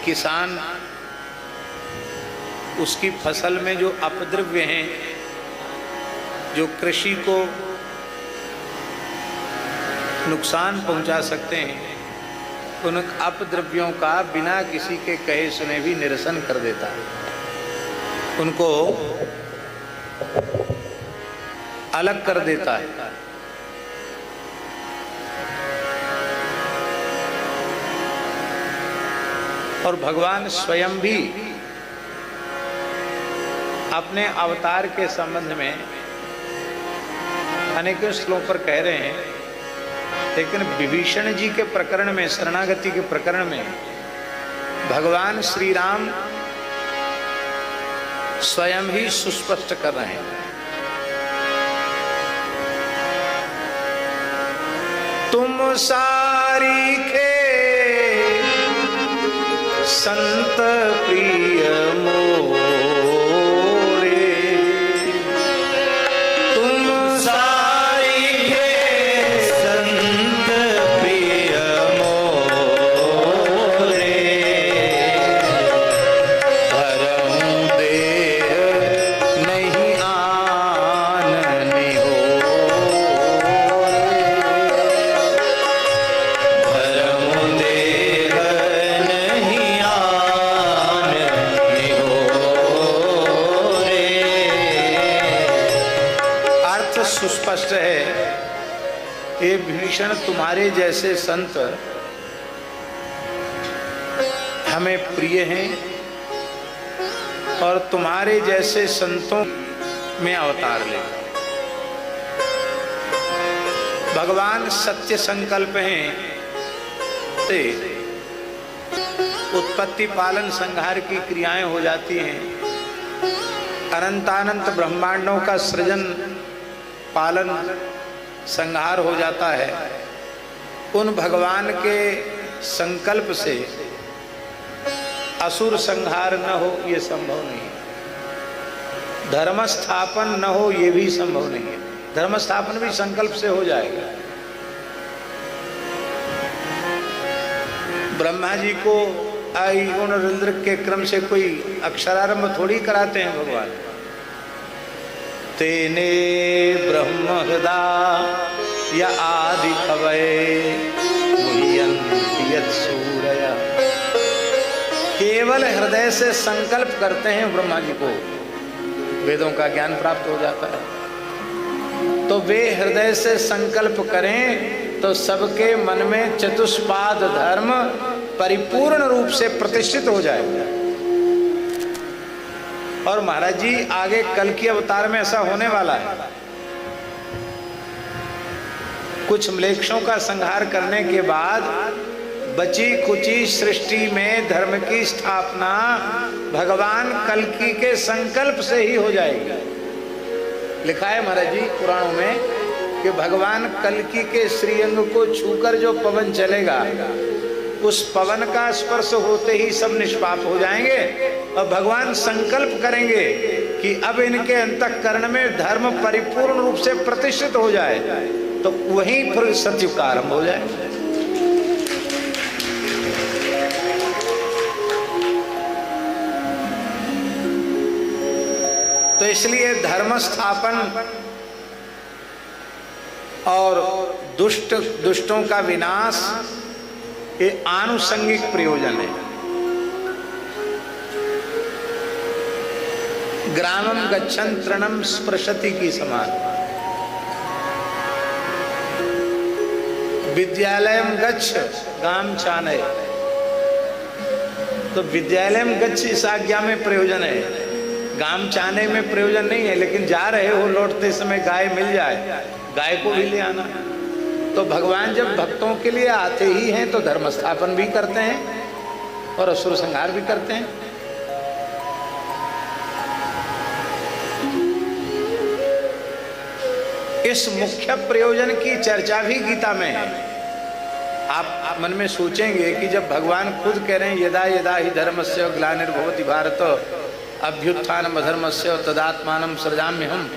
किसान उसकी फसल में जो अपद्रव्य हैं, जो कृषि को नुकसान पहुंचा सकते हैं, उन अपद्रव्यों का बिना किसी के कहे सुने भी निरसन कर देता है, उनको अलग कर देता है। और भगवान स्वयं भी अपने अवतार के संबंध में अनेकों श्लोक पर कह रहे हैं, लेकिन विभीषण जी के प्रकरण में, शरणागति के प्रकरण में भगवान श्री राम स्वयं ही सुस्पष्ट कर रहे हैं। तुम सारी के संत प्रिय मोरे, तुम सारी के संत प्रिय मोरे, धर्म देह नहीं आननी हो, धर्म देह नहीं आननी हो रे। अर्थ सुस्पष्ट है, ये भीषण तुम्हारे जैसे संत हमें प्रिय हैं और तुम्हारे जैसे संतों में अवतार ले। भगवान सत्य संकल्प हैं, ते उत्पत्ति पालन संहार की क्रियाएं हो जाती हैं, अनंतानंत ब्रह्मांडों का सृजन पालन संहार हो जाता है। उन भगवान के संकल्प से असुर संहार न हो ये संभव नहीं है, धर्म स्थापन न हो ये भी संभव नहीं है। धर्म स्थापन भी संकल्प से हो जाएगा। ब्रह्मा जी को आई गुण रुद्र के क्रम से कोई अक्षरारंभ थोड़ी कराते हैं भगवान। तेने ब्रह्म हृदय या आदि कवये मुह्यन्ति यत् सूरया। केवल हृदय से संकल्प करते हैं ब्रह्मा जी को, वेदों का ज्ञान प्राप्त हो जाता है। तो वे हृदय से संकल्प करें तो सबके मन में चतुष्पाद धर्म परिपूर्ण रूप से प्रतिष्ठित हो जाएगा। और महाराज जी आगे कल की अवतार में ऐसा होने वाला है, कुछ म्लेच्छों का संहार करने के बाद बची कुची सृष्टि में धर्म की स्थापना भगवान कल्कि के संकल्प से ही हो जाएगी। लिखा है महाराज जी पुराणों में कि भगवान कल्कि के श्रीअंग को छूकर जो पवन चलेगा, उस पवन का स्पर्श होते ही सब निष्पाप हो जाएंगे और भगवान संकल्प करेंगे कि अब इनके अंतःकरण में धर्म परिपूर्ण रूप से प्रतिष्ठित हो जाए, तो वहीं फिर सतयुग का आरंभ हो जाए। तो इसलिए धर्म स्थापन और दुष्टों का विनाश ये आनुषंगिक प्रयोजन है। ग्रामम गच्छन् तृणम स्पृशति की समान। विद्यालयम गच्छ गाम चानय। तो विद्यालयम गच्छ इस आज्ञा में प्रयोजन है, गाम चाने में प्रयोजन नहीं है। लेकिन जा रहे हो, लौटते समय गाय मिल जाए, गाय को भी ले आना। तो भगवान जब भक्तों के लिए आते ही हैं तो धर्म स्थापन भी करते हैं और असुर संहार भी करते हैं। इस मुख्य प्रयोजन की चर्चा भी गीता में है। आप मन में सोचेंगे कि जब भगवान खुद कह रहे हैं यदा यदा ही धर्मस्य ग्लानिर्भवति भारत अभ्युत्थानम् अधर्मस्य तदात्मानं सृजाम्यहम्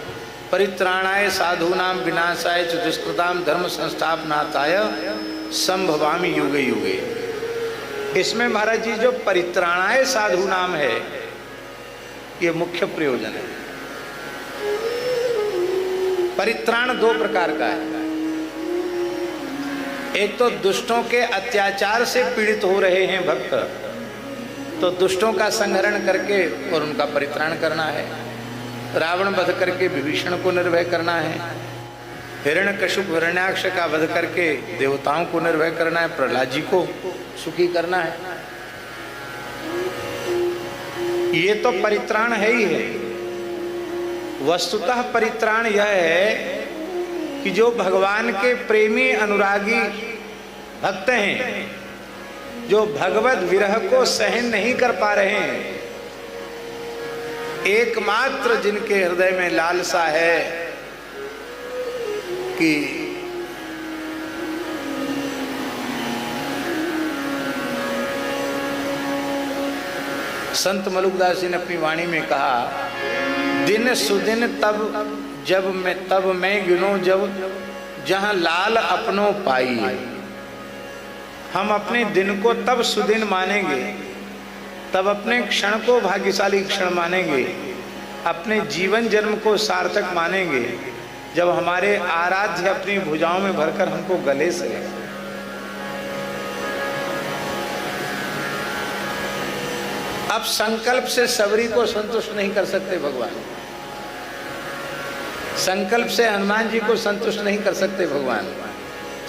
परित्राणाय साधूनां विनाशाय च दुष्कृतां धर्म संस्थापनार्थाय संभवामि युगे युगे। इसमें महाराज जी जो परित्राणाय साधु नाम है, ये मुख्य प्रयोजन है। परित्राण दो प्रकार का है। एक तो दुष्टों के अत्याचार से पीड़ित हो रहे हैं भक्त, तो दुष्टों का संहरण करके और उनका परित्राण करना है। रावण वध करके विभीषण को निर्भय करना है। हिरण्यकशिपु हिरण्याक्ष का वध करके देवताओं को निर्भय करना है। प्रहलाद जी को सुखी करना है। ये तो परित्राण है ही है। वस्तुतः परित्राण यह है कि जो भगवान के प्रेमी अनुरागी भक्त हैं, जो भगवत विरह को सहन नहीं कर पा रहे हैं, एकमात्र जिनके हृदय में लालसा है कि संत मलुकदास जी ने अपनी वाणी में कहा, दिन सुदिन तब मैं गिनो जब जहां लाल अपनों पाई। हम अपने दिन को तब सुदिन मानेंगे, तब अपने क्षण को भाग्यशाली क्षण मानेंगे, अपने जीवन जन्म को सार्थक मानेंगे, जब हमारे आराध्य अपनी भुजाओं में भरकर हमको गले से ले। अब संकल्प से सबरी को संतुष्ट नहीं कर सकते भगवान, संकल्प से हनुमान जी को संतुष्ट नहीं कर सकते भगवान,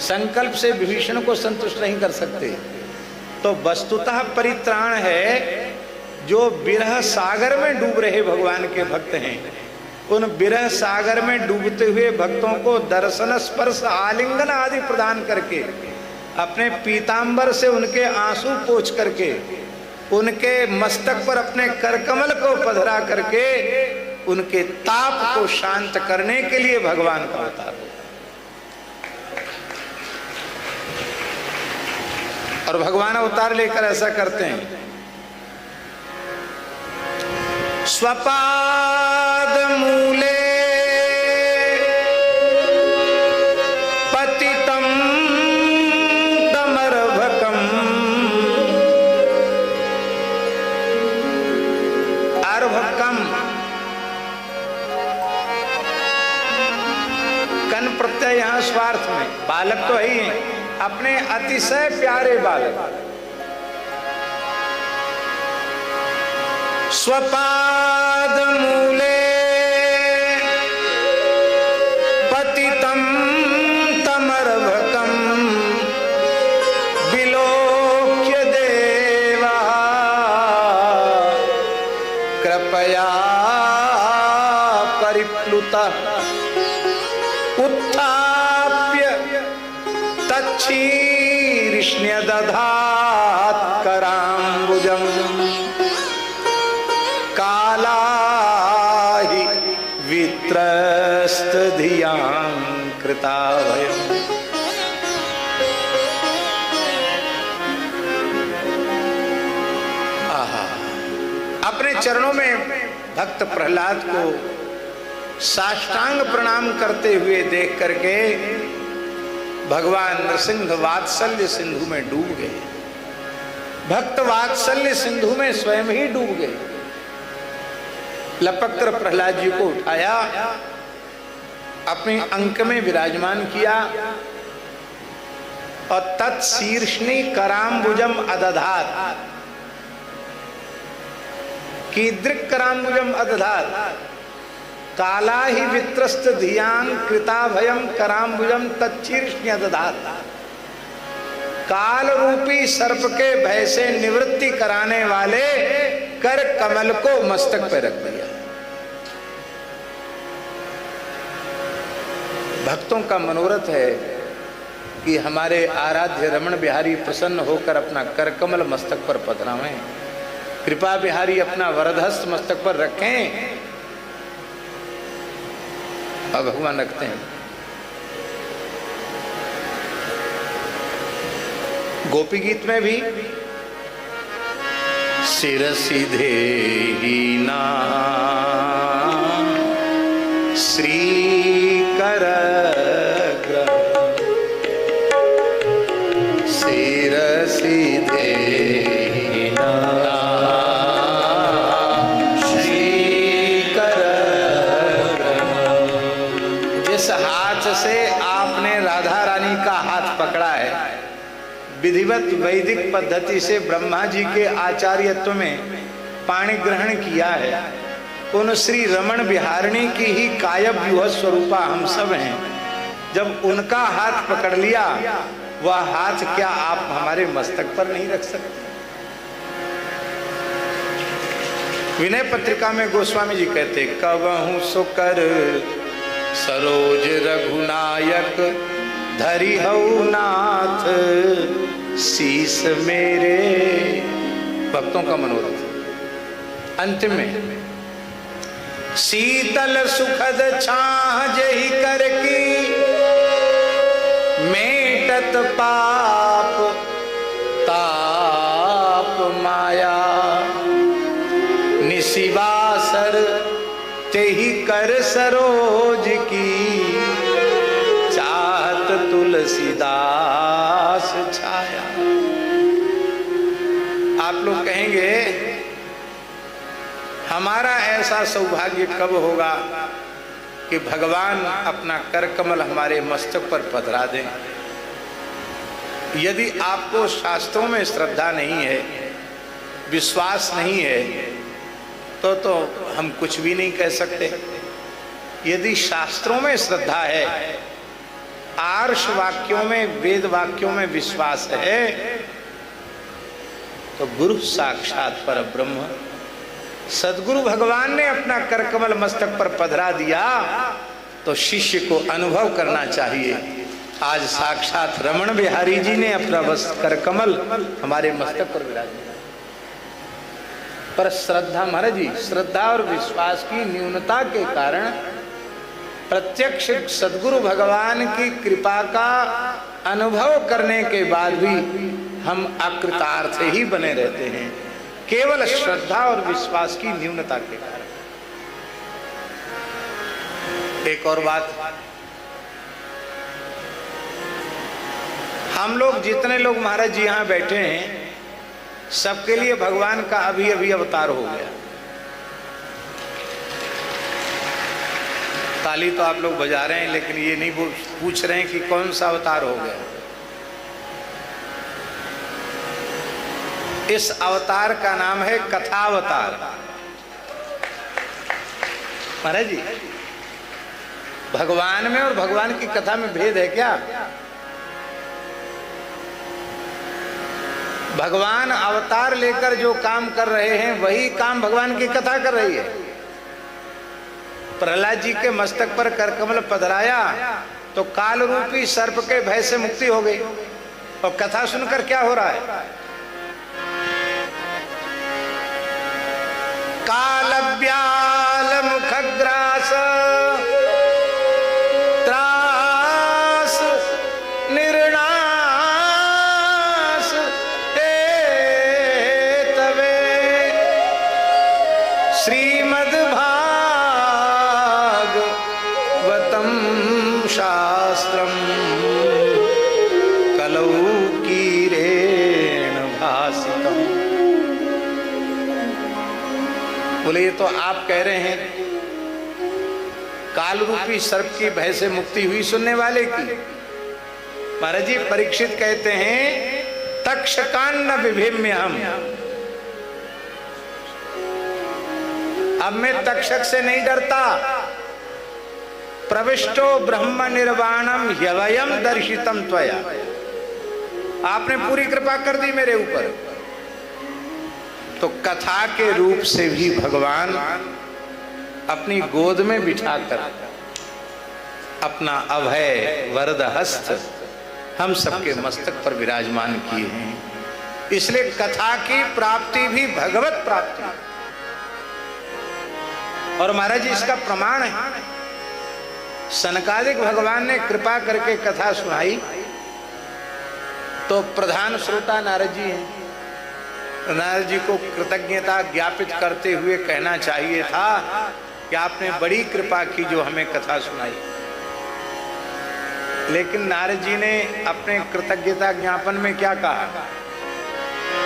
संकल्प से विभीषण को संतुष्ट नहीं कर सकते। तो वस्तुतः परित्राण है जो विरह सागर में डूब रहे भगवान के भक्त हैं। उन विरह सागर में डूबते हुए भक्तों को दर्शन स्पर्श आलिंगन आदि प्रदान करके, अपने पीतांबर से उनके आंसू पोंछ करके, उनके मस्तक पर अपने करकमल को पधरा करके उनके ताप को शांत करने के लिए भगवान का अवतार हो। और भगवान अवतार लेकर ऐसा करते हैं, स्वपाद मूले पतितं तमर्भकम् अर्भकम् कन प्रत्यय यहां स्वार्थ में, बालक तो है ही है, अपने अतिशय प्यारे बालक। स्वपाद मूले पतितं तमर्भकम् विलोक्य देवा कृपया परिप्लुतः उत्थाप्य तच्छीर्ष्ण्य दधात् कराम्बुजम् कालाहि वित्रस्त धियां कृताभयम्। आहा, अपने चरणों में भक्त प्रहलाद को साष्टांग प्रणाम करते हुए देख करके भगवान नृसिंह वात्सल्य सिंधु में डूब गए। भक्त वात्सल्य सिंधु में स्वयं ही डूब गए। लपक कर प्रहलाद जी को उठाया, अपने अंक में विराजमान किया और तत्शीर्षणी कराम्बुजम अदधात, कीदृक् कराम्बुजम अदधात, काला ही वित्रस्त धियां कृताभयम कराम्बुजम तच्छीर्ष्ण्य अदधात। काल रूपी सर्प के भय से निवृत्ति कराने वाले कर कमल को मस्तक पर रख दिया। भक्तों का मनोरथ है कि हमारे आराध्य रमण बिहारी प्रसन्न होकर अपना कर कमल मस्तक पर पधरावें, कृपा बिहारी अपना वरदहस्त मस्तक पर रखें। और भगवान रखते हैं। गोपी गीत में भी सिर सीधे ही ना श्री कर सिर सीधे पकड़ा है, विधिवत वैदिक पद्धति से ब्रह्मा जी के आचार्यत्व में पाणी ग्रहण किया है, उन श्री रमण बिहारिणी की ही कायब व्यूह स्वरूपा हम सब हैं। जब उनका हाथ पकड़ लिया, वह हाथ क्या आप हमारे मस्तक पर नहीं रख सकते? विनय पत्रिका में गोस्वामी जी कहते, कबहु सुकर सरोज रघुनायक धरि हऊ नाथ शीस मेरे। भक्तों का मनोरथ। अंतिम में शीतल सुखद छाह जही कर की मेटत पाप ताप माया निशिवासर तेहि कर सरोज की चाहत तुलसीदास छाया। आप लोग कहेंगे हमारा ऐसा सौभाग्य कब होगा कि भगवान अपना कर कमल हमारे मस्तक पर पधरा दें। यदि आपको शास्त्रों में श्रद्धा नहीं है, विश्वास नहीं है, तो हम कुछ भी नहीं कह सकते। यदि शास्त्रों में श्रद्धा है, आर्ष वाक्यों में, वेद वाक्यों में विश्वास है, तो गुरु साक्षात पर ब्रह्म सदगुरु भगवान ने अपना कर कमल मस्तक पर पधरा दिया, तो शिष्य को अनुभव करना चाहिए। आज साक्षात रमण बिहारी जी ने अपना कर कमल हमारे मस्तक पर विराज दिया। पर श्रद्धा, महाराज जी, श्रद्धा और विश्वास की न्यूनता के कारण प्रत्यक्ष सदगुरु भगवान की कृपा का अनुभव करने के बाद भी हम अकृतार्थ ही बने रहते हैं, केवल श्रद्धा और विश्वास की न्यूनता के कारण। एक और बात, हम लोग जितने लोग महाराज जी यहाँ बैठे हैं, सबके लिए भगवान का अभी अभी अवतार हो गया। ताली तो आप लोग बजा रहे हैं, लेकिन ये नहीं पूछ रहे हैं कि कौन सा अवतार हो गया। इस अवतार का नाम है कथावतार। महाराज जी, भगवान में और भगवान की कथा में भेद है क्या? भगवान अवतार लेकर जो काम कर रहे हैं, वही काम भगवान की कथा कर रही है। प्रहलाद जी के मस्तक पर करकमल पधराया तो काल रूपी सर्प के भय से मुक्ति हो गई। और कथा सुनकर क्या हो रहा है? काल व्याल मुखग्रास त्रास निर्णास तवे श्रीमद् भागवतम शास्त्रम कलौ कीरेण भासितम। बोले ये तो आप कह रहे हैं काल रूपी सर्प की भय से मुक्ति हुई सुनने वाले की। महाराज जी, परीक्षित कहते हैं तक्षकान्न विभिम्य हम। अब मैं तक्षक से नहीं डरता। प्रविष्टो ब्रह्म निर्वाणम ह्यवयम दर्शितम त्वया। आपने पूरी कृपा कर दी मेरे ऊपर। तो कथा के रूप से भी भगवान अपनी गोद में बिठाकर अपना अभय वरद हस्त हम सबके मस्तक पर विराजमान किए हैं। इसलिए कथा की प्राप्ति भी भगवत प्राप्ति। और महाराज जी, इसका प्रमाण है, सनकादिक भगवान ने कृपा करके कथा सुनाई तो प्रधान श्रोता नारद जी हैं। नारद जी को कृतज्ञता ज्ञापित करते हुए कहना चाहिए था कि आपने बड़ी कृपा की जो हमें कथा सुनाई। लेकिन नारद जी ने अपने कृतज्ञता ज्ञापन में क्या कहा?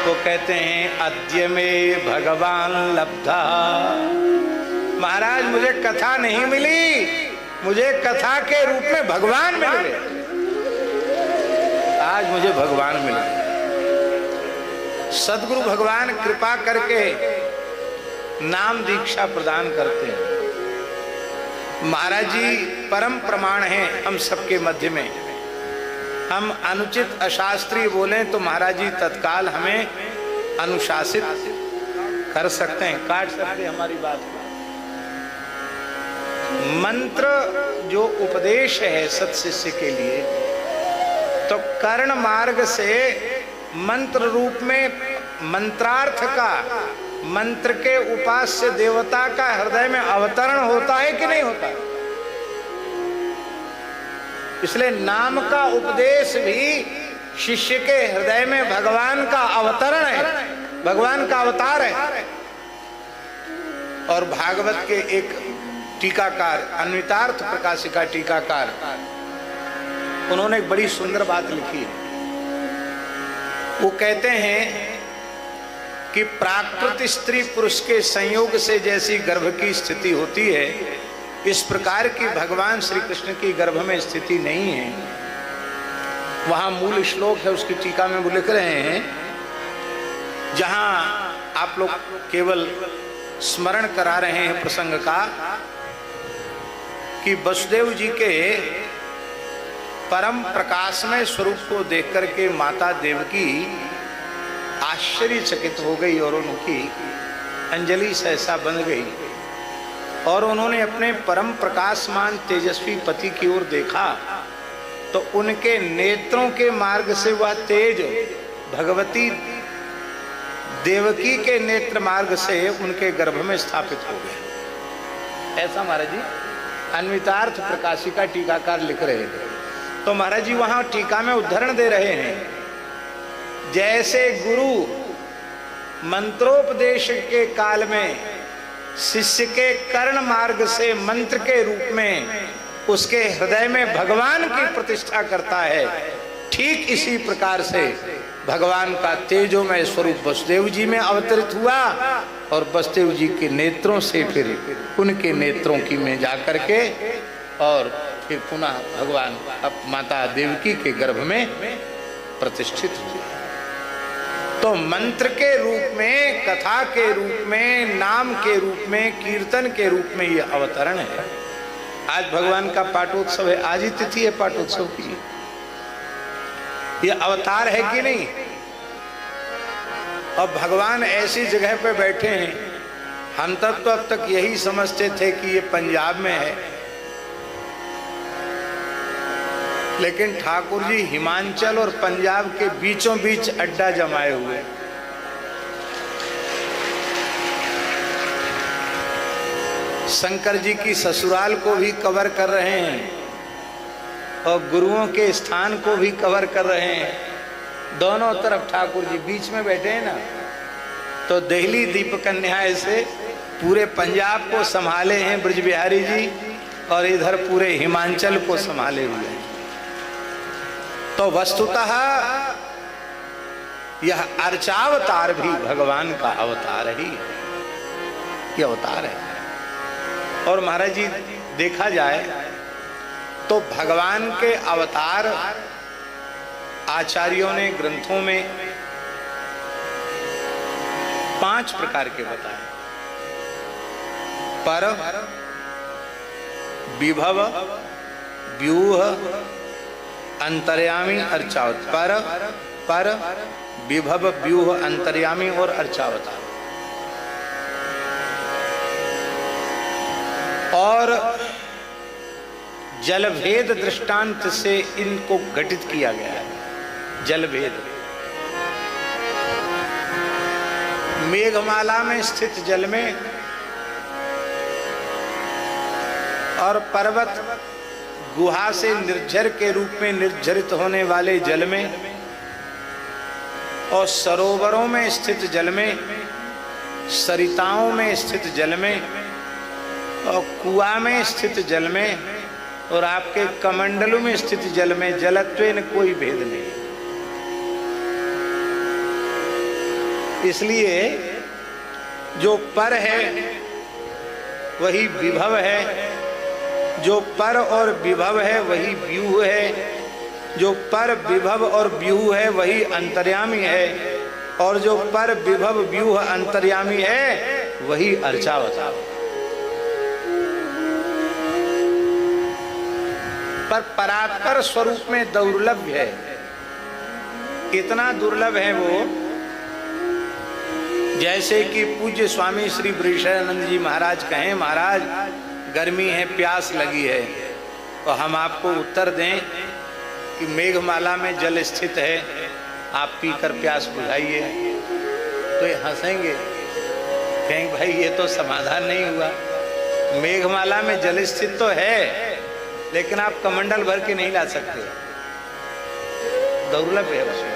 वो कहते हैं अद्य में भगवान लब्धा। महाराज, मुझे कथा नहीं मिली, मुझे कथा के रूप में भगवान मिल गए। आज मुझे भगवान मिले। सदगुरु भगवान कृपा करके नाम दीक्षा प्रदान करते हैं। महाराज जी परम प्रमाण हैं हम सबके मध्य में। हम अनुचित अशास्त्रीय बोलें तो महाराज जी तत्काल हमें अनुशासित कर सकते हैं, काट सकते हैं हमारी बात को। मंत्र जो उपदेश है सत्शिष्य के लिए, तो कर्ण मार्ग से मंत्र रूप में मंत्रार्थ का, मंत्र के उपास्य देवता का हृदय में अवतरण होता है कि नहीं होता? इसलिए नाम का उपदेश भी शिष्य के हृदय में भगवान का अवतरण है, भगवान का अवतार है। और भागवत के एक टीकाकार, अन्वितार्थ प्रकाशिका टीकाकार, उन्होंने एक बड़ी सुंदर बात लिखी है। वो कहते हैं कि प्राकृत स्त्री पुरुष के संयोग से जैसी गर्भ की स्थिति होती है, इस प्रकार की भगवान श्री कृष्ण की गर्भ में स्थिति नहीं है। वहां मूल श्लोक है, उसकी टीका में वो लिख रहे हैं, जहां आप लोग केवल स्मरण करा रहे हैं प्रसंग का, कि वसुदेव जी के परम प्रकाशमय स्वरूप को देख करके माता देवकी आश्चर्यचकित हो गई और उनकी अंजलि सहसा बंध गई और उन्होंने अपने परम प्रकाशमान तेजस्वी पति की ओर देखा तो उनके नेत्रों के मार्ग से वह तेज भगवती देवकी के नेत्र मार्ग से उनके गर्भ में स्थापित हो गए। ऐसा महाराज जी अन्वितार्थ प्रकाशिका टीकाकार लिख रहे हैं। तो महाराज जी वहां टीका में उदाहरण दे रहे हैं, जैसे गुरु मंत्रोपदेश के काल में शिष्य के कर्ण मार्ग से मंत्र के रूप में उसके हृदय में भगवान की प्रतिष्ठा करता है, ठीक इसी प्रकार से भगवान का तेजोमय स्वरूप वसुदेव जी में अवतरित हुआ और वसुदेव जी के नेत्रों से फिर उनके नेत्रों की में जाकर के और फिर पुनः भगवान अब माता देवकी के गर्भ में प्रतिष्ठित हुए। तो मंत्र के रूप में, कथा के रूप में, नाम के रूप में, कीर्तन के रूप में ये अवतरण है। आज भगवान का पाटोत्सव है, आज ही तिथि है पाटोत्सव की। ये अवतार है कि नहीं? अब भगवान ऐसी जगह पे बैठे हैं, हम तब तो अब तक यही समझते थे कि ये पंजाब में है, लेकिन ठाकुर जी हिमाचल और पंजाब के बीचों बीच अड्डा जमाए हुए। शंकर जी की ससुराल को भी कवर कर रहे हैं और गुरुओं के स्थान को भी कवर कर रहे हैं। दोनों तरफ ठाकुर जी बीच में बैठे हैं ना। तो दिल्ली दीप कन्या से पूरे पंजाब को संभाले हैं ब्रज बिहारी जी और इधर पूरे हिमाचल को संभाले हुए हैं। तो वस्तुतः यह अर्चावतार भी भगवान का अवतार ही है, यह अवतार है। और महाराज जी देखा जाए तो भगवान के अवतार आचार्यों ने ग्रंथों में 5 प्रकार के बताए। पर, विभव, व्यूह, अंतर्यामी, अर्चावतार। पर, विभव, व्यूह, अंतर्यामी और अर्चावतार। और जलभेद दृष्टांत से इनको घटित किया गया है। जलभेद, मेघमाला में स्थित जल में और पर्वत गुहा से निर्झर के रूप में निर्झरित होने वाले जल में और सरोवरों में स्थित जल में, सरिताओं में स्थित जल में और कुआं में स्थित जल में और आपके कमंडलों में स्थित जल में जलत्वेन कोई भेद नहीं। इसलिए जो पर है वही विभव है, जो पर और विभव है वही व्यूह है, जो पर विभव और व्यूह है वही अंतर्यामी है, और जो पर विभव व्यूह अंतर्यामी है वही अर्चावतार। पर परात्पर स्वरूप में दुर्लभ है। कितना दुर्लभ है वो, जैसे कि पूज्य स्वामी श्री वृषभानंद जी महाराज कहें, महाराज गर्मी है, प्यास लगी है, तो हम आपको उत्तर दें कि मेघमाला में जल स्थित है, आप पीकर प्यास बुझाइए, तो ये हंसेंगे, कहेंगे भाई ये तो समाधान नहीं हुआ। मेघमाला में जल स्थित तो है, लेकिन आप कमंडल भर के नहीं ला सकते, दुर्लभ है उसमें।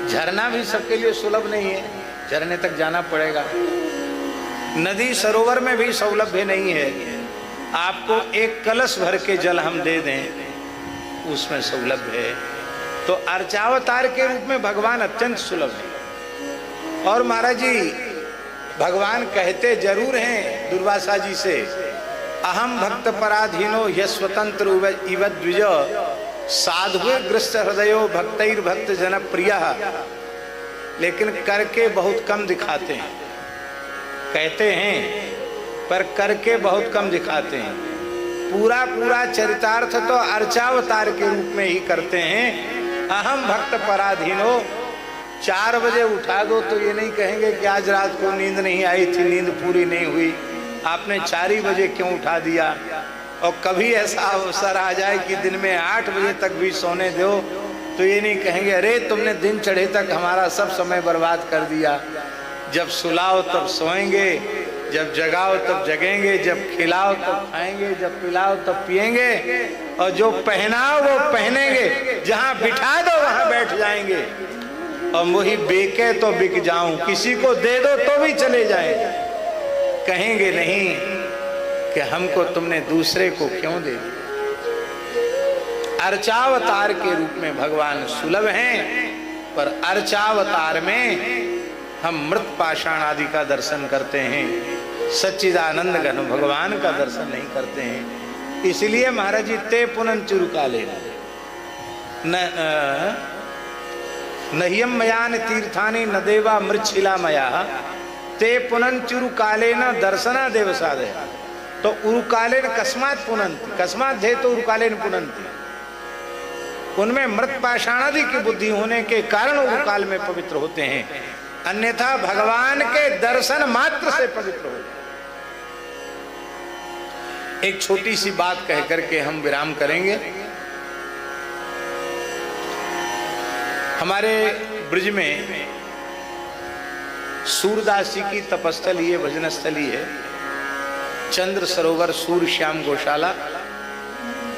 झरना भी सबके लिए सुलभ नहीं है, झरने तक जाना पड़ेगा। नदी सरोवर में भी सौलभ्य नहीं है। आपको एक कलश भर के जल हम दे दें, उसमें सौलभ्य है। तो अर्चावतार के रूप में भगवान अत्यंत सुलभ है। और महाराज जी भगवान कहते जरूर हैं दुर्वासा जी से, अहम भक्त पराधीनो यस्वतंत्र इव द्विज साधु ग्रस्त हृदयो भक्तैर भक्त जन प्रिय, लेकिन करके बहुत कम दिखाते हैं। कहते हैं पर करके बहुत कम दिखाते हैं। पूरा पूरा चरितार्थ तो अर्चावतार के रूप में ही करते हैं। अहम भक्त पराधीनो, 4 बजे उठा दो तो ये नहीं कहेंगे कि आज रात को नींद नहीं आई थी, नींद पूरी नहीं हुई, आपने 4 ही बजे क्यों उठा दिया। और कभी ऐसा अवसर आ जाए कि दिन में 8 बजे तक भी सोने दो, तो ये नहीं कहेंगे अरे तुमने दिन चढ़े तक हमारा सब समय बर्बाद कर दिया। जब सुलाओ तब सोएंगे, जब जगाओ तब जगेंगे, जब खिलाओ तब खाएंगे, जब पिलाओ तब पिएंगे, और जो पहनाओ वो पहनेंगे, जहां बिठा दो वहां बैठ जाएंगे। और वही बेके तो बिक जाऊं, किसी को दे दो तो भी चले जाएंगे, कहेंगे नहीं कि हमको तुमने दूसरे को क्यों दे दिया। अर्चावतार के रूप में भगवान सुलभ हैं, पर अर्चावतार में हम मृत पाषाण आदि का दर्शन करते हैं, सच्चिदानंद घन भगवान का दर्शन नहीं करते हैं। इसलिए महाराज जी ते पुनः चुरुकाले नह्यम मयान तीर्थानि न देवा मृच्छिला मया ते पुनः चुरुकाले न दर्शना देव साधे। तो उरुकालेन कस्मात पुनंति, कस्मात धे तो उरुकालेन पुनंति, उनमें मृत पाषाणादि की बुद्धि होने के कारण उरुकाल में पवित्र होते हैं, अन्यथा भगवान के दर्शन मात्र से पवित्र हो जाए। एक छोटी सी बात कह करके हम विराम करेंगे। हमारे ब्रिज में सूरदास जी की तपस्थली है, भजन स्थली है, चंद्र सरोवर सूर्य श्याम गौशाला।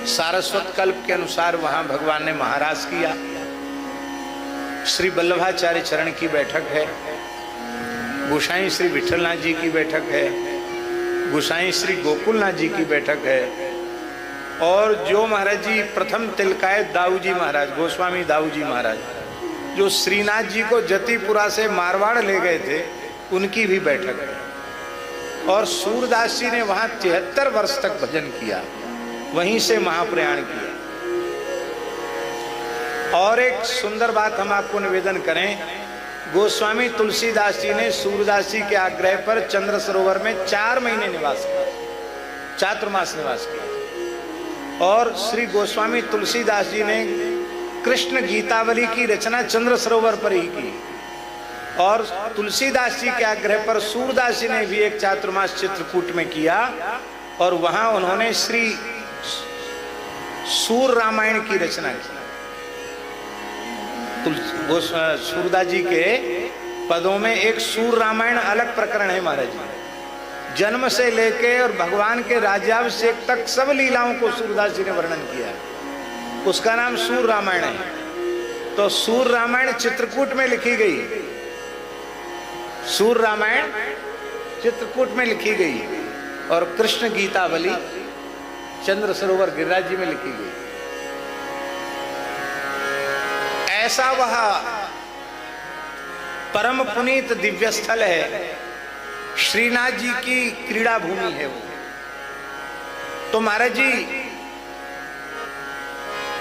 सारस्वत कल्प के अनुसार वहां भगवान ने महाराज किया। श्री वल्लभाचार्य चरण की बैठक है, गोसाई श्री विठलनाथ जी की बैठक है, गोसाई श्री गोकुलनाथ जी की बैठक है, और जो महाराज जी प्रथम तिलकायत दाऊ जी महाराज, गोस्वामी दाऊ जी महाराज, जो श्रीनाथ जी को जतिपुरा से मारवाड़ ले गए थे, उनकी भी बैठक है। और सूरदास जी ने वहां 73 वर्ष तक भजन किया, वहीं से महाप्रयाण किया। और एक सुंदर बात हम आपको निवेदन करें, गोस्वामी तुलसीदास जी ने सूरदास जी के आग्रह पर चंद्र सरोवर में 4 महीने निवास किया, चातुर्मास निवास किया। और श्री गोस्वामी तुलसीदास जी ने कृष्ण गीतावली की रचना चंद्र सरोवर पर ही की। और तुलसीदास जी के आग्रह पर सूरदास जी ने भी एक चातुर्मास चित्रकूट में किया, और वहां उन्होंने श्री सूर रामायण की रचना की। सूरदास जी के पदों में एक सूर रामायण अलग प्रकरण है महाराज जी। जन्म से लेके और भगवान के राज्याभिषेक तक सब लीलाओं को सूरदास जी ने वर्णन किया है, उसका नाम सूर रामायण है। तो सूर रामायण चित्रकूट में लिखी गई, सूर रामायण चित्रकूट में लिखी गई, और कृष्ण गीतावली चंद्र सरोवर गिरिराज जी में लिखी गई। ऐसा वह परम पुनीत दिव्य स्थल है, श्रीनाथ जी की क्रीड़ा भूमि है वो। तो महाराज जी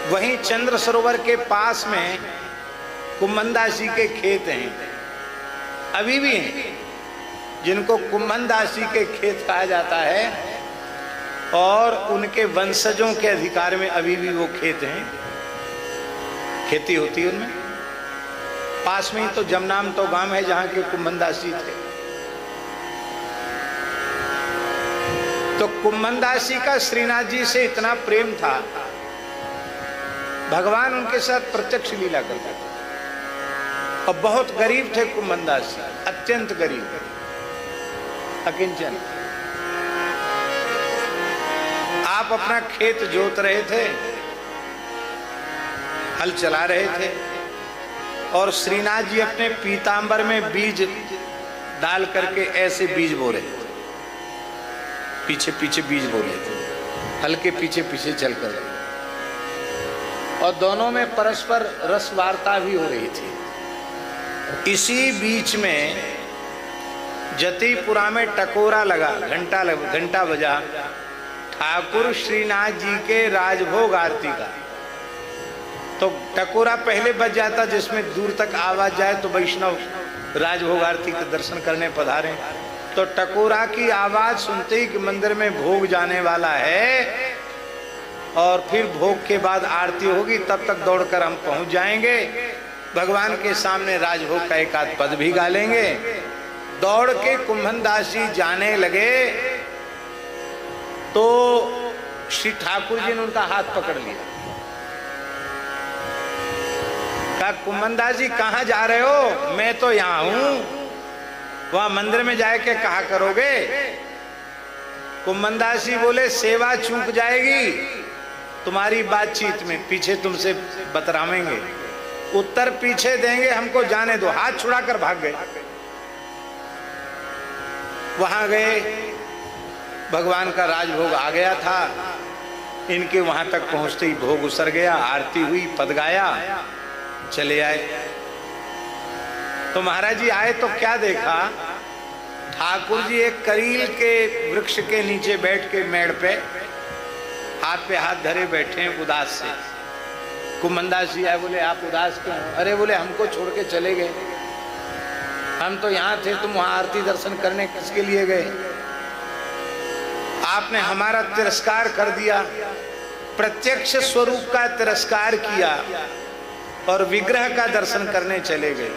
वहीं चंद्र सरोवर के पास में कुम्भनदासी के खेत हैं, अभी भी हैं, जिनको कुम्भनदासी के खेत कहा जाता है, और उनके वंशजों के अधिकार में अभी भी वो खेत हैं, खेती होती है उनमें। पास में ही तो जमनाम तो गांव है जहां के कुम्भनदासी थे। तो कुम्भनदासी का श्रीनाथ जी से इतना प्रेम था, भगवान उनके साथ प्रत्यक्ष लीला करते थे। और बहुत गरीब थे कुम्भनदासी, अत्यंत गरीब, अकिंचन। आप अपना खेत जोत रहे थे, हल चला रहे थे, और श्रीनाथ जी अपने पीतांबर में बीज डाल करके ऐसे बीज बो रहे थे, पीछे पीछे बीज बो रहे थे, हल के पीछे पीछे चलकर, और दोनों में परस्पर रस वार्ता भी हो रही थी। इसी बीच में जतिपुरा में टकोरा लगा, घंटा बजा ठाकुर श्रीनाथ जी के राजभोग आरती का। तो टकोरा पहले बज जाता, जिसमें दूर तक आवाज जाए तो वैष्णव राजभोग आरती के दर्शन करने पधारे। तो टकोरा की आवाज सुनते ही कि मंदिर में भोग जाने वाला है, और फिर भोग के बाद आरती होगी, तब तक दौड़कर हम पहुंच जाएंगे, भगवान के सामने राजभोग का एक आध पद भी गा लेंगे। दौड़ के कुम्भनदासी जाने लगे तो श्री ठाकुर जी ने उनका हाथ पकड़ लिया। कहा, कुम्भनदास जी कहां जा रहे हो? मैं तो यहां हूं, वहां मंदिर में जाके कहा करोगे? कुम्भनदास जी बोले, सेवा चूक जाएगी तुम्हारी बातचीत में, पीछे तुमसे बतरावेंगे, उत्तर पीछे देंगे, हमको जाने दो। हाथ छुड़ाकर भाग गए। वहां गए, भगवान का राजभोग आ गया था, इनके वहां तक पहुंचते ही भोग उसर गया, आरती हुई, पद गाया, चले आए। तो महाराज जी आए तो क्या देखा, ठाकुर जी एक करील के वृक्ष के नीचे बैठ के मेड़ पे हाथ पे हाथ धरे बैठे हैं, उदास से। कुम्भनदास जी आए, बोले आप उदास क्यों? अरे बोले, हमको छोड़ के चले गए, हम तो यहाँ थे, तुम वहां आरती दर्शन करने किसके लिए गए? आपने हमारा तिरस्कार कर दिया, प्रत्यक्ष स्वरूप का तिरस्कार किया और विग्रह का दर्शन करने चले गए।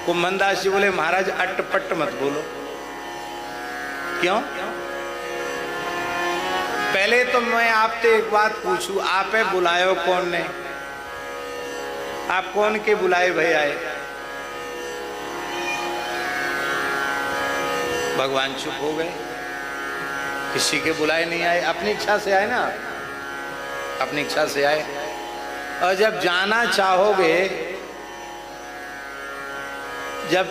कुम्भनदास जी बोले, महाराज अटपट मत बोलो। क्यों? पहले तो मैं आपसे एक बात पूछूं, आपे बुलायो कौन ने? आप कौन के बुलाए भई आए? भगवान चुप हो गए, किसी के बुलाए नहीं आए, अपनी इच्छा से आए ना, अपनी इच्छा से आए। और जब जाना चाहोगे, जब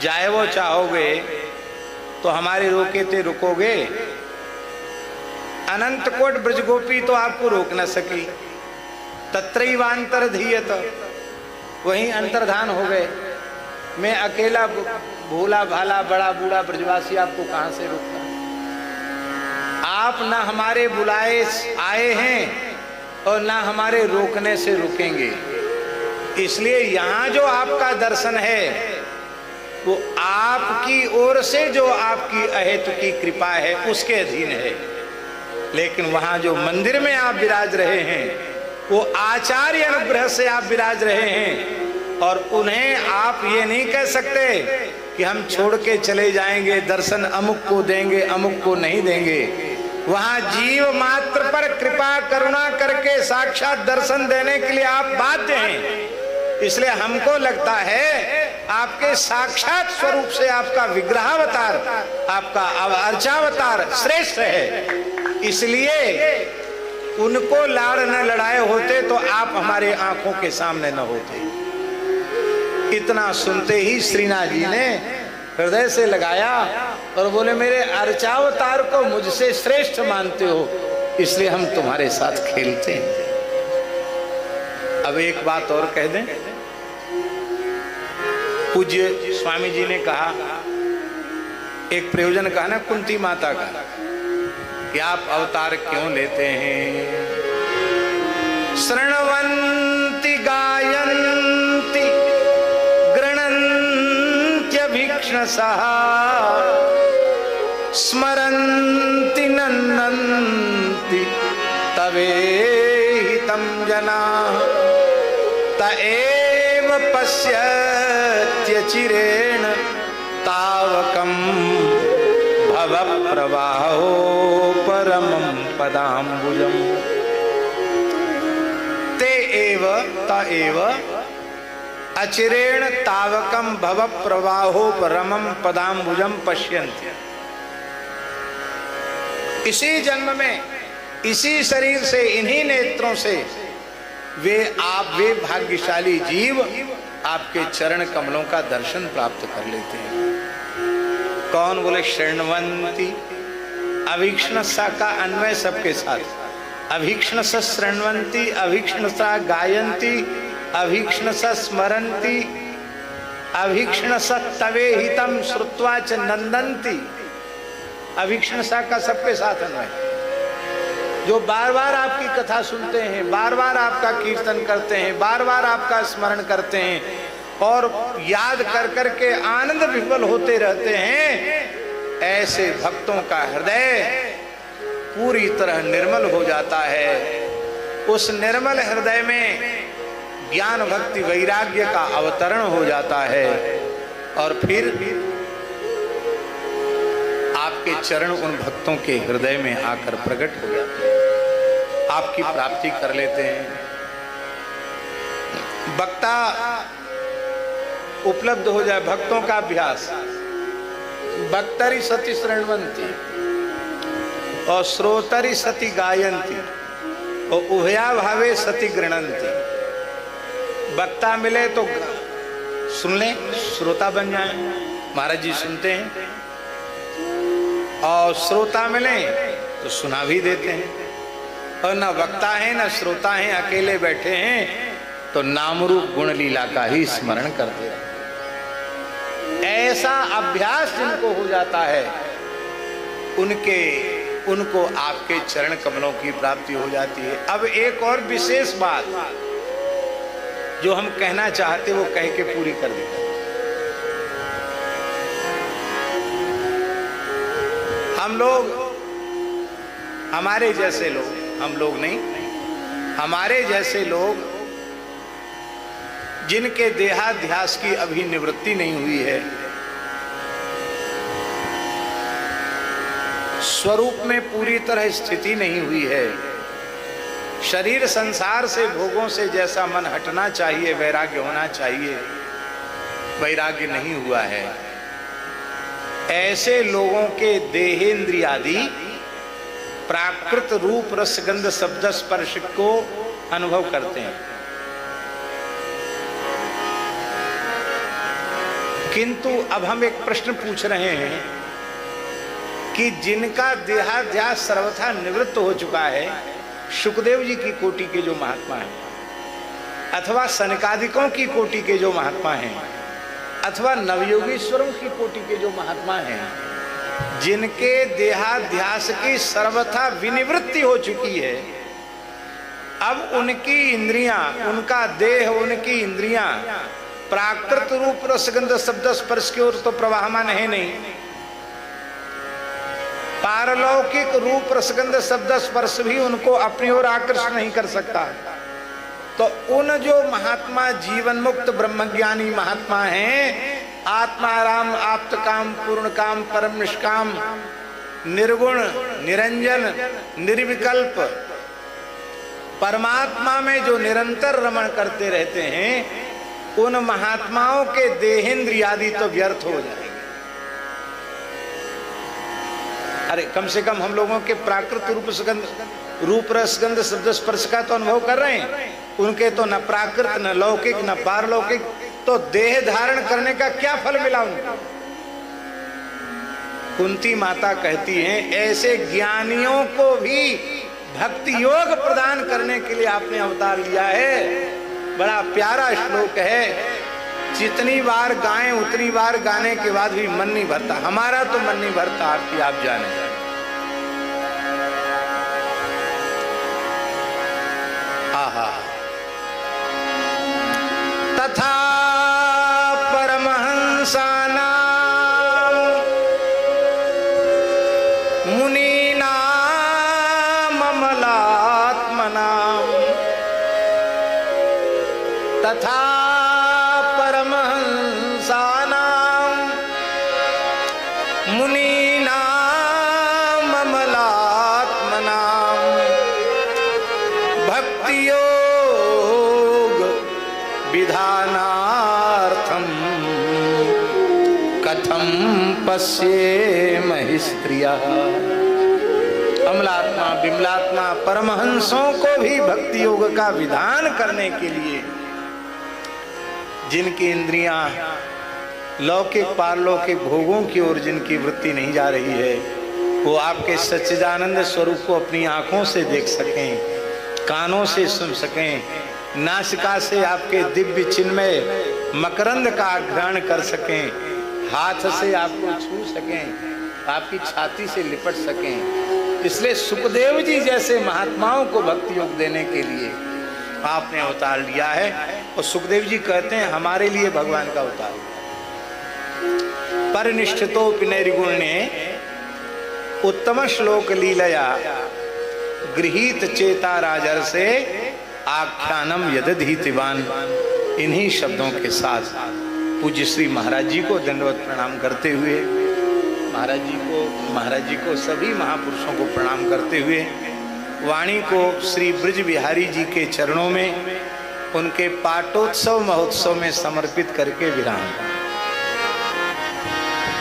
जाए वो चाहोगे, तो हमारे रोके थे रुकोगे? अनंत कोट ब्रजगोपी तो आपको रोक न सकी, तत्रैवांतर धीयत, वहीं अंतर्धान हो गए। मैं अकेला भोला भाला बड़ा बूढ़ा ब्रजवासी आपको कहां से रोकता? आप ना हमारे बुलाए आए हैं और ना हमारे रोकने से रुकेंगे। इसलिए यहाँ जो आपका दर्शन है वो आपकी ओर से जो आपकी अहेतु की कृपा है उसके अधीन है, लेकिन वहाँ जो मंदिर में आप विराज रहे हैं वो आचार्य अनुग्रह से आप विराज रहे हैं, और उन्हें आप ये नहीं कह सकते कि हम छोड़ के चले जाएंगे, दर्शन अमुक को देंगे, अमुक को नहीं देंगे। वहाँ जीव मात्र पर कृपा करुणा करके साक्षात दर्शन देने के लिए आप बाध्य हैं। इसलिए हमको लगता है आपके साक्षात स्वरूप से आपका विग्रहावतार, आपका अर्चावतार श्रेष्ठ है। इसलिए उनको लाड़ न लड़ाए होते तो आप हमारे आंखों के सामने न होते। इतना सुनते ही श्रीनाथ जी ने हृदय से लगाया और बोले, मेरे अर्चावतार को मुझसे श्रेष्ठ मानते हो, इसलिए हम तुम्हारे साथ खेलते हैं। अब एक बात और कह दें, पूज्य स्वामी जी ने कहा, एक प्रयोजन कहा ना कुंती माता का, कि आप अवतार क्यों लेते हैं? शृण्वन्ति गायन्ति गृह्णन्त्यभीक्ष्णसः स्मरन्ति नन्दन्ति तवेहितं जनाः त एव पश्यत्यचिरेण तावकं भवप्रवाहो परमं पदाम्बुजम् ते एव त एव अचिरेण तावकं भवप्रवाहो परमं पदाम्बुजं पश्यन्ति। इसी जन्म में इसी शरीर से इन्हीं नेत्रों से वे भाग्यशाली जीव आपके चरण कमलों का दर्शन प्राप्त कर लेते हैं। कौन? बोले शृण्वन्ति। अभीक्ष्णसा का अन्वय सबके साथ। अभीक्ष्णसा शृण्वन्ति, अभीक्ष्णसा गायन्ति, अभीक्ष्णसा स्मरन्ति, अभीक्ष्णसा तवे हितम श्रुत्वा च नंदन्ति। अभीक्ष्णसा का सबके साथ अन्वय। जो बार बार आपकी कथा सुनते हैं, बार बार आपका कीर्तन करते हैं, बार बार आपका स्मरण करते हैं और याद कर कर के आनंद विह्वल होते रहते हैं, ऐसे भक्तों का हृदय पूरी तरह निर्मल हो जाता है। उस निर्मल हृदय में ज्ञान भक्ति वैराग्य का अवतरण हो जाता है और फिर आपके चरण उन भक्तों के हृदय में आकर प्रकट हो जाते हैं, आपकी प्राप्ति कर लेते हैं। वक्ता उपलब्ध हो जाए, भक्तों का अभ्यास। भक्तरी सती शृण्वन्ति और श्रोतरी सती गायन्ति और उभया भावे सती गृह्णन्ति। वक्ता मिले तो सुन लें, श्रोता बन जाए, महाराज जी सुनते हैं, और श्रोता मिले तो सुना भी देते हैं। और ना वक्ता है ना श्रोता है, अकेले बैठे हैं तो नामरूप गुण लीला का ही स्मरण करते हैं। ऐसा अभ्यास जिनको हो जाता है उनको आपके चरण कमलों की प्राप्ति हो जाती है। अब एक और विशेष बात जो हम कहना चाहते वो कह के पूरी कर देते। हम लोग, हमारे जैसे लोग, हम लोग नहीं, हमारे जैसे लोग जिनके देहाध्यास की अभी निवृत्ति नहीं हुई है, स्वरूप में पूरी तरह स्थिति नहीं हुई है, शरीर संसार से भोगों से जैसा मन हटना चाहिए, वैराग्य होना चाहिए, वैराग्य नहीं हुआ है, ऐसे लोगों के देहेंद्रियादि प्राकृत रूप रसगंध शब्द स्पर्श को अनुभव करते हैं, किंतु अब हम एक प्रश्न पूछ रहे हैं कि जिनका देहाध्यास सर्वथा निवृत्त हो चुका है, शुकदेव जी की कोटि के जो महात्मा हैं, अथवा सनकादिकों की कोटि के जो महात्मा हैं, अथवा नवयोगीश्वरों की कोटि के जो महात्मा हैं, जिनके देहाध्यास की सर्वथा विनिवृत्ति हो चुकी है, अब उनकी इंद्रियां, उनका देह, उनकी इंद्रियां प्राकृत रूप रसगंध शब्द स्पर्श की ओर तो प्रवाहमान है नहीं, पारलौकिक रूप रसगंध शब्द स्पर्श भी उनको अपनी ओर आकर्षित नहीं कर सकता। तो उन जो महात्मा जीवन मुक्त ब्रह्मज्ञानी महात्मा हैं, आत्माराम आप्त काम पूर्ण काम परम निष्काम निर्गुण निरंजन निर्विकल्प परमात्मा में जो निरंतर रमण करते रहते हैं, उन महात्माओं के देहेंद्रियादि तो व्यर्थ हो जाएंगे। अरे कम से कम हम लोगों के प्राकृत रूप रसगंध शब्द स्पर्श का तो अनुभव कर रहे हैं, उनके तो न प्राकृत न लौकिक न पारलौकिक, तो देह धारण करने का क्या फल मिला उनको? कुंती माता कहती हैं, ऐसे ज्ञानियों को भी भक्ति योग प्रदान करने के लिए आपने अवतार लिया है। बड़ा प्यारा श्लोक है, जितनी बार गाएं उतनी बार गाने के बाद भी मन नहीं भरता, हमारा तो मन नहीं भरता, आपकी आप जाने। आहा, आहा। तथा परमहंसानां मुनीनां अमलात्मनां तथा परमहंसानां मुनीनां अमलात्मनां भक्तियोग विधानार्थं कथं पश्येमहि स्त्रियः। अमलात्मा विमलात्मा परमहंसों को भी भक्ति योग का विधान करने के लिए, जिनकी इंद्रियां लौकिक पारलौकिक भोगों की ओर जिनकी वृत्ति नहीं जा रही है, वो आपके सच्चिदानंद स्वरूप को अपनी आंखों से देख सकें, कानों से सुन सकें, नासिका से आपके दिव्य चिन्मय मकरंद का ग्रहण कर सकें, हाथ से आपको छू सकें, आपकी छाती से लिपट सकें। इसलिए सुखदेव जी जैसे महात्माओं को भक्ति योग देने के लिए आपने अवतार लिया है। और सुखदेव जी कहते हैं हमारे लिए भगवान का अवतार। परिनिष्ठितो नैर्गुण ने उत्तम श्लोक लीलया गृहीत चेता राजर से आख्यानम यदधीतिवान। इन्हीं शब्दों के साथ पूज्य श्री महाराज जी को दंडवत प्रणाम करते हुए, महाराज जी को सभी महापुरुषों को प्रणाम करते हुए वाणी को श्री ब्रज बिहारी जी के चरणों में उनके पाटोत्सव महोत्सव में समर्पित करके विराम।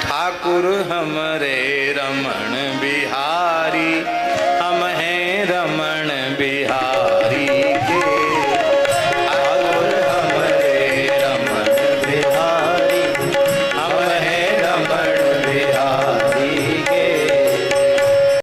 ठाकुर हमरे रमण बिहारी